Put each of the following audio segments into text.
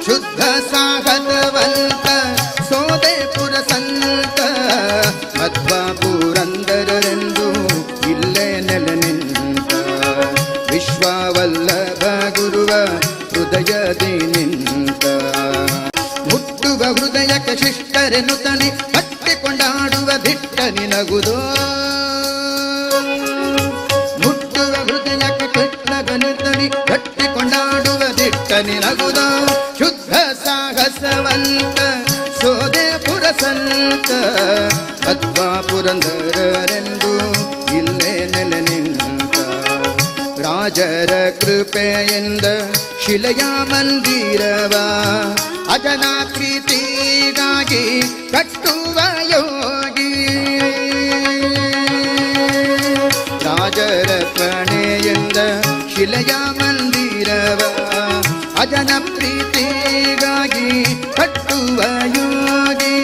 ಶುದ್ಧ ಸಾಗತವಂತ ಸೋದೇಪುರ ಸಂತ ಮಧ್ವ ಪುರಂದರರೆಂದು ಇಲ್ಲೇ ನೆಲೆ ನಿಂತ ವಿಶ್ವವಲ್ಲಭ ಗುರುವ ಹೃದಯದಿ ನಿಂತ ಮುಟ್ಟುವ ಹೃದಯಕ್ಕೆ ಶಿಷ್ಟರೆನುತನಿ ಕಟ್ಟಿಕೊಂಡಾಡುವ ದಿಟ್ಟನಿ ನಗುದೋ ಮುಟ್ಟುವ ಹೃದಯಕ್ಕೆ ಕೃಷ್ಣಗನುತನಿ ಕಟ್ಟಿಕೊಂಡಾಡುವ ದಿಟ್ಟನಿ ನಗುದೋ ಶುದ್ಧ ಸಾಹಸವಂತ ಸೋದೇಪುರ ಸಂತ ಮಧ್ವ ಪುರಂದರರೆಂದು ಇಲ್ಲೇ ನೆಲೆ ನಿಂತ ರಾಜರ ಕೃಪೆಯಿಂದ ಶಿಲೆಯ ಮಂದಿರವ ಅಜನಾಕೃತಿಗಾಗಿ ಕಟ್ಟುವ ಯೋಗಿ ರಾಜರ ಪ್ರಣೆಯಿಂದ ಶಿಲೆಯ ಮಂದಿರವ ಅಜನ ಪ್ರೀತಿಗಾಗಿ ಕಟ್ಟುವ ಯೋಗಿ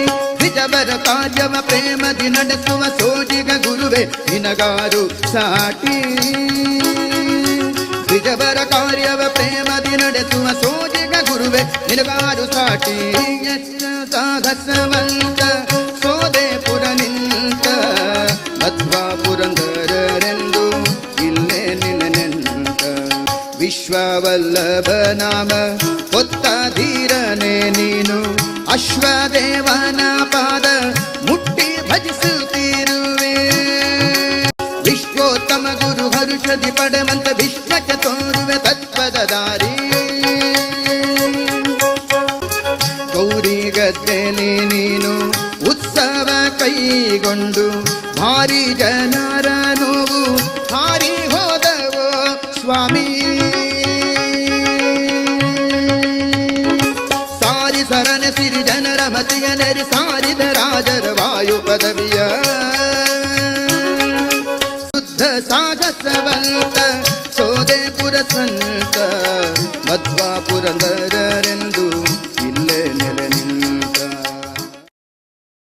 ನಿಜವರ ಕಾರ್ಯವ ಪ್ರೇಮದಿ ನಡೆಸುವ ಸೋಜಿಗ ಗುರುವೆ ನಿನಗಾರು ಸಾಟಿ ನಿಜವರ ಕಾರ್ಯವ ಪ್ರೇಮದಿ ನಡೆಸುವ ಸೋಜಿಗ ಗುರುವೆ ನಿನಗಾರು ಸಾಟಿ ಸಾಹಸವಂತ ಸೋದೇಪುರ ನಿಂತ ಮಧ್ವ ಪುರಂದರರೆಂದು ಇಲ್ಲೇ ನಿನ್ನ ವಿಶ್ವವಲ್ಲಭ ನಾಮ ಹೊತ್ತ ಧೀರನೇ ನೀನು ಅಶ್ವದೇವನ ಪಾದ ಮುಟ್ಟಿ ಭಜಿಸುತ್ತಿರುವೆ ವಿಶ್ವೋತ್ತಮ ಗುರು ಹರುಷದಿ ಪಡೆವಂತ ವಿಶ್ವಕ್ಕೆ ತೋರುವೆ ತತ್ವದ ದಾರಿ ಗೌರಿ ಗದ್ದೆಲಿ ನೀನು ಉತ್ಸವ ಕೈಗೊಂಡು ಭಾರಿ ಜನರ ನೋವು ಹಾರಿ ಹೋದವೋ ಸ್ವಾಮಿ ಸಾರಿ ಸರನ ಸಿರಿ ಜನರ ಮತಿಯ ನೆರಿ ಸಾರಿದ ರಾಜರ ವಾಯು ಪದವಿಯ ಶುದ್ಧ ಸಾಗಸವಂತ ಸೋದೇಪುರ ಸಂತ ಮಧ್ವ ಪುರಂದರ